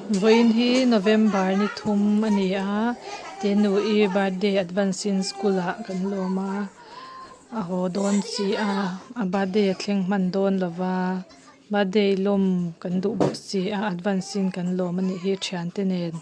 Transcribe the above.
Voin hi November ni thum ani a Tenui birthday advance in school a kan lawma a ho don si a birthday thleng hman don lova birthday lawm kan duh bawk si a advance in kan lawm ani hi thian te nen